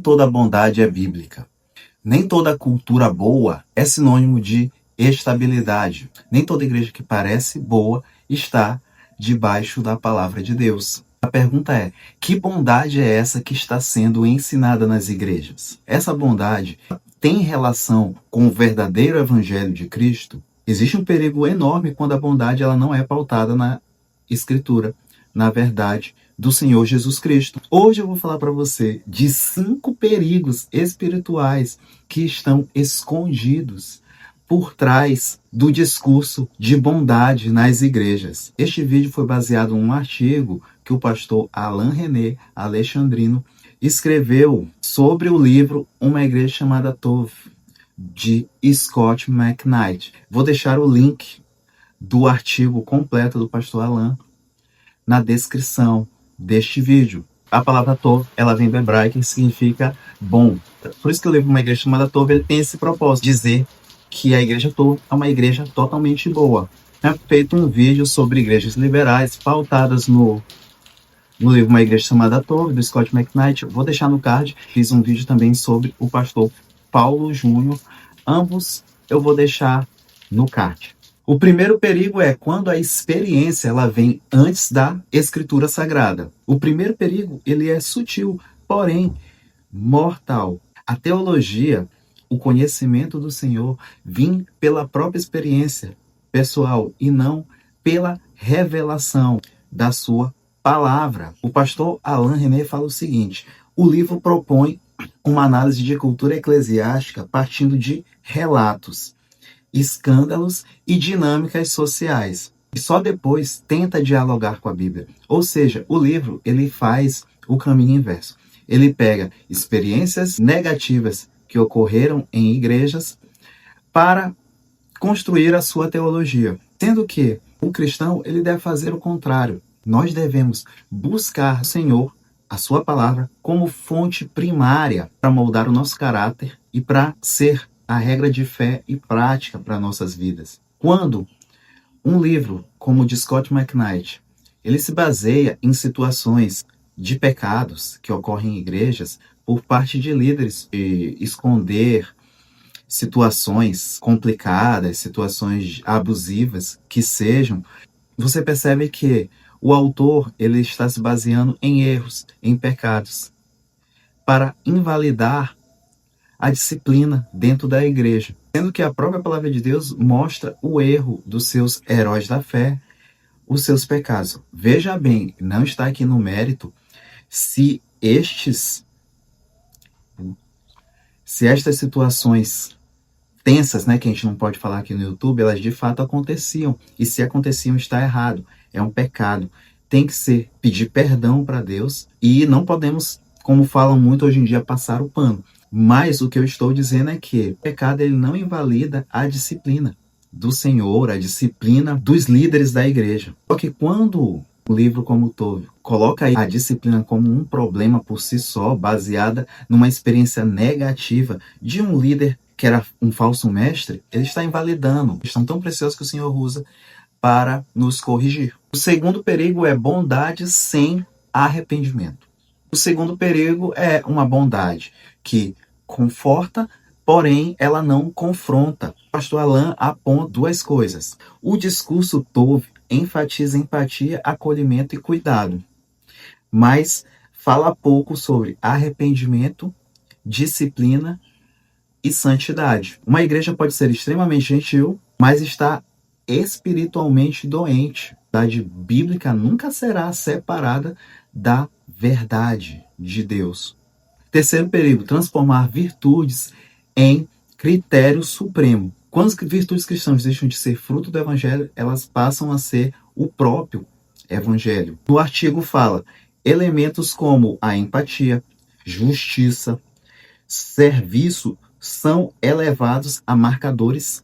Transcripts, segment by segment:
toda bondade é bíblica. Nem toda cultura boa é sinônimo de estabilidade. Nem toda igreja que parece boa está debaixo da palavra de Deus. A pergunta é: que bondade é essa que está sendo ensinada nas igrejas? Essa bondade tem relação com o verdadeiro evangelho de Cristo? Existe um perigo enorme quando a bondade ela não é pautada na Escritura, na verdade do Senhor Jesus Cristo. Hoje eu vou falar para você de 5 perigos espirituais que estão escondidos por trás do discurso de bondade nas igrejas. Este vídeo foi baseado em um artigo que o pastor Alain René Alexandrino escreveu sobre o livro Uma Igreja Chamada Tov, de Scott McKnight. Vou deixar o link do artigo completo do pastor Alain na descrição deste vídeo. A palavra Tov, ela vem do hebraico e significa bom. Por isso que o livro Uma Igreja Chamada Tov, ele tem esse propósito, dizer que a igreja Tov é uma igreja totalmente boa. É feito um vídeo sobre igrejas liberais, pautadas no livro Uma Igreja Chamada Tov, do Scott McKnight. Vou deixar no card. Fiz um vídeo também sobre o pastor Paulo Júnior. Ambos eu vou deixar no card. O primeiro perigo é quando a experiência ela vem antes da Escritura Sagrada. O primeiro perigo ele é sutil, porém mortal. A teologia, o conhecimento do Senhor, vem pela própria experiência pessoal e não pela revelação da sua palavra. O pastor Alain René fala o seguinte: o livro propõe uma análise de cultura eclesiástica partindo de relatos, escândalos e dinâmicas sociais. E só depois tenta dialogar com a Bíblia. Ou seja, o livro ele faz o caminho inverso. Ele pega experiências negativas que ocorreram em igrejas para construir a sua teologia. Sendo que o cristão ele deve fazer o contrário. Nós devemos buscar o Senhor, a sua palavra, como fonte primária para moldar o nosso caráter e para ser a regra de fé e prática para nossas vidas. Quando um livro como o de Scott McKnight, ele se baseia em situações de pecados que ocorrem em igrejas por parte de líderes e esconder situações complicadas, situações abusivas que sejam, você percebe que o autor ele está se baseando em erros, em pecados, para invalidar a disciplina dentro da igreja. Sendo que a própria palavra de Deus mostra o erro dos seus heróis da fé, os seus pecados. Veja bem, não está aqui no mérito se estas situações tensas, que a gente não pode falar aqui no YouTube, elas de fato aconteciam. E se aconteciam, está errado. É um pecado. Tem que pedir perdão para Deus e não podemos, como falam muito hoje em dia, passar o pano. Mas o que eu estou dizendo é que o pecado ele não invalida a disciplina do Senhor, a disciplina dos líderes da igreja. Só que quando o livro como Tov coloca a disciplina como um problema por si só, baseada numa experiência negativa de um líder que era um falso mestre, ele está invalidando a questão tão preciosa que o Senhor usa para nos corrigir. O segundo perigo é bondade sem arrependimento. O segundo perigo é uma bondade que conforta, porém ela não confronta. O pastor Alain aponta 2 coisas. O discurso Tov enfatiza empatia, acolhimento e cuidado, mas fala pouco sobre arrependimento, disciplina e santidade. Uma igreja pode ser extremamente gentil, mas está espiritualmente doente. A verdade bíblica nunca será separada da verdade de Deus. Terceiro perigo, transformar virtudes em critério supremo. Quando as virtudes cristãs deixam de ser fruto do evangelho, elas passam a ser o próprio evangelho. No artigo fala, elementos como a empatia, justiça, serviço são elevados a marcadores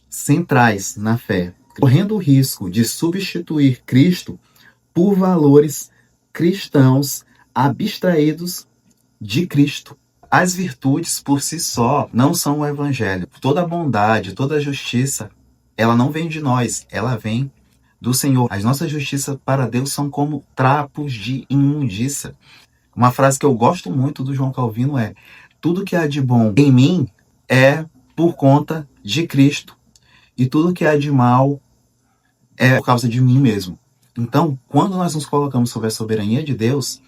centrais na fé, correndo o risco de substituir Cristo por valores cristãos abstraídos de Cristo. As virtudes por si só não são o evangelho. Toda a bondade, toda a justiça, ela não vem de nós, ela vem do Senhor. As nossas justiças para Deus são como trapos de imundícia. Uma frase que eu gosto muito do João Calvino é: tudo que há de bom em mim é por conta de Cristo, e tudo que há de mal é por causa de mim mesmo. Então, quando nós nos colocamos sob a soberania de Deus,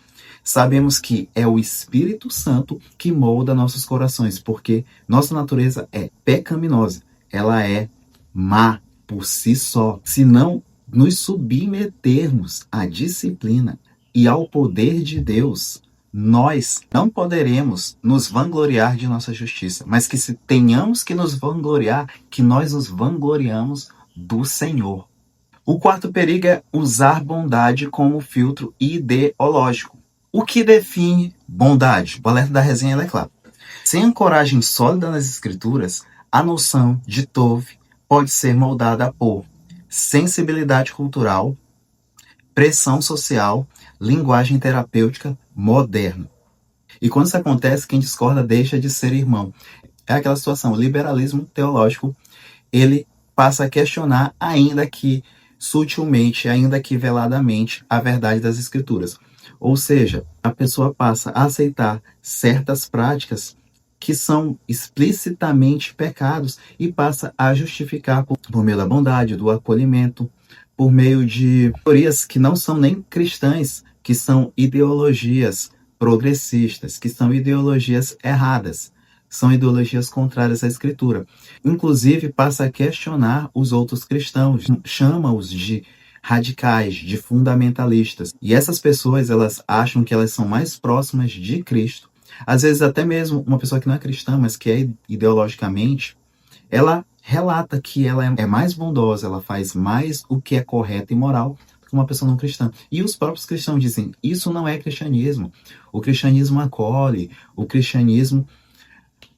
sabemos que é o Espírito Santo que molda nossos corações, porque nossa natureza é pecaminosa, ela é má por si só. Se não nos submetermos à disciplina e ao poder de Deus, nós não poderemos nos vangloriar de nossa justiça, mas que se tenhamos que nos vangloriar, que nós nos vangloriamos do Senhor. O quarto perigo é usar bondade como filtro ideológico. O que define bondade? O alerta da resenha é claro. Sem ancoragem sólida nas escrituras, a noção de Tov pode ser moldada por sensibilidade cultural, pressão social, linguagem terapêutica moderna. E quando isso acontece, quem discorda deixa de ser irmão. É aquela situação, o liberalismo teológico, ele passa a questionar, ainda que sutilmente, ainda que veladamente, a verdade das escrituras. Ou seja, a pessoa passa a aceitar certas práticas que são explicitamente pecados e passa a justificar por meio da bondade, do acolhimento, por meio de teorias que não são nem cristãs, que são ideologias progressistas, que são ideologias erradas, são ideologias contrárias à Escritura. Inclusive, passa a questionar os outros cristãos, chama-os de radicais, de fundamentalistas. E essas pessoas, elas acham que elas são mais próximas de Cristo. Às vezes, até mesmo uma pessoa que não é cristã, mas que é ideologicamente, ela relata que ela é mais bondosa, ela faz mais o que é correto e moral do que uma pessoa não cristã. E os próprios cristãos dizem, isso não é cristianismo. O cristianismo acolhe, o cristianismo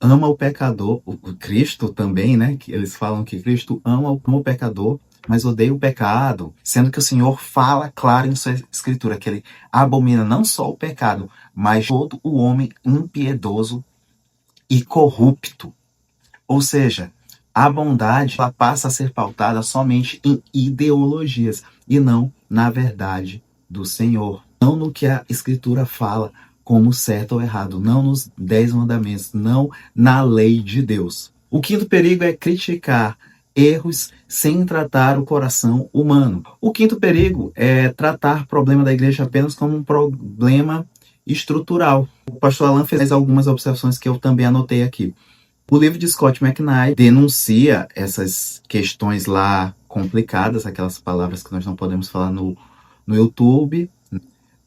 ama o pecador, o Cristo também, né? Que eles falam que Cristo ama o pecador, mas odeia o pecado, sendo que o Senhor fala claro em sua escritura que ele abomina não só o pecado, mas todo o homem impiedoso e corrupto. Ou seja, a bondade ela passa a ser pautada somente em ideologias e não na verdade do Senhor, não no que a escritura fala como certo ou errado, não nos 10 mandamentos, não na lei de Deus. O quinto perigo é criticar erros sem tratar o coração humano. O quinto perigo é tratar o problema da igreja apenas como um problema estrutural. O pastor Alan fez algumas observações que eu também anotei aqui. O livro de Scott McKnight denuncia essas questões lá complicadas, aquelas palavras que nós não podemos falar no YouTube,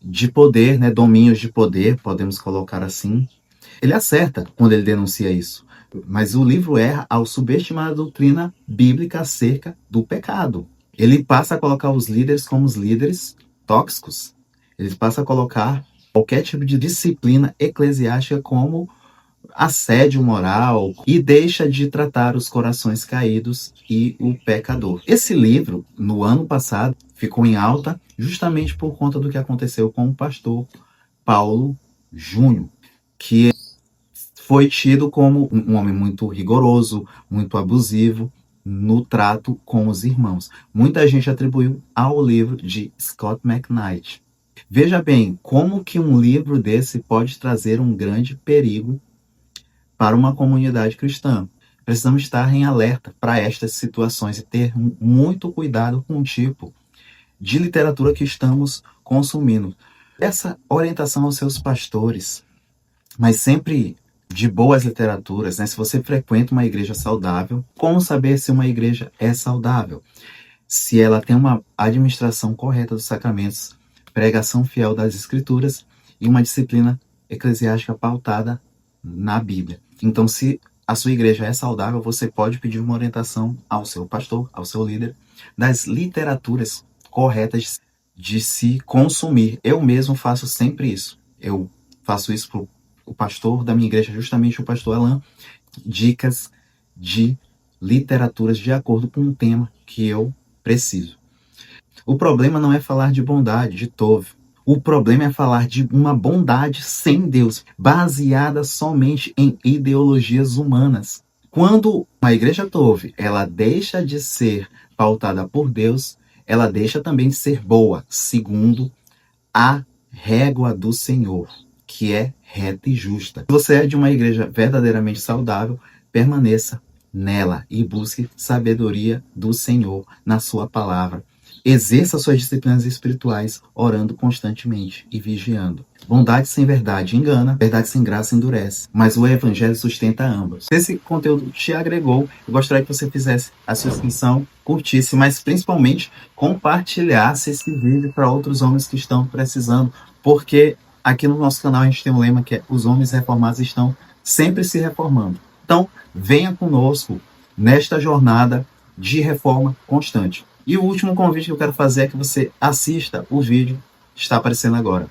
de poder, né, domínios de poder, podemos colocar assim. Ele acerta quando ele denuncia isso, mas o livro erra ao subestimar a doutrina bíblica acerca do pecado. Ele passa a colocar os líderes como os líderes tóxicos. Ele passa a colocar qualquer tipo de disciplina eclesiástica como assédio moral e deixa de tratar os corações caídos e o pecador. Esse livro, no ano passado, ficou em alta justamente por conta do que aconteceu com o pastor Paulo Júnior, que foi tido como um homem muito rigoroso, muito abusivo no trato com os irmãos. Muita gente atribuiu ao livro de Scott McKnight. Veja bem, como que um livro desse pode trazer um grande perigo para uma comunidade cristã. Precisamos estar em alerta para estas situações e ter muito cuidado com o tipo de literatura que estamos consumindo. Essa orientação aos seus pastores, mas sempre de boas literaturas, né? Se você frequenta uma igreja saudável, como saber se uma igreja é saudável? Se ela tem uma administração correta dos sacramentos, pregação fiel das escrituras e uma disciplina eclesiástica pautada na Bíblia. Então, se a sua igreja é saudável, você pode pedir uma orientação ao seu pastor, ao seu líder, das literaturas corretas de se consumir. Eu mesmo faço sempre isso. Eu faço isso para o pastor da minha igreja, justamente o pastor Alan, dicas de literaturas de acordo com o tema que eu preciso. O problema não é falar de bondade, de Tov. O problema é falar de uma bondade sem Deus, baseada somente em ideologias humanas. Quando a igreja Tov, ela deixa de ser pautada por Deus, ela deixa também de ser boa, segundo a régua do Senhor. que é reta e justa. Se você é de uma igreja verdadeiramente saudável, permaneça nela e busque sabedoria do Senhor na sua palavra. Exerça suas disciplinas espirituais, orando constantemente e vigiando. Bondade sem verdade engana, verdade sem graça endurece, mas o evangelho sustenta ambos. Se esse conteúdo te agregou, eu gostaria que você fizesse a sua inscrição, curtisse, mas principalmente compartilhasse esse vídeo para outros homens que estão precisando, porque aqui no nosso canal a gente tem um lema que é: os homens reformados estão sempre se reformando. Então, venha conosco nesta jornada de reforma constante. E o último convite que eu quero fazer é que você assista o vídeo que está aparecendo agora.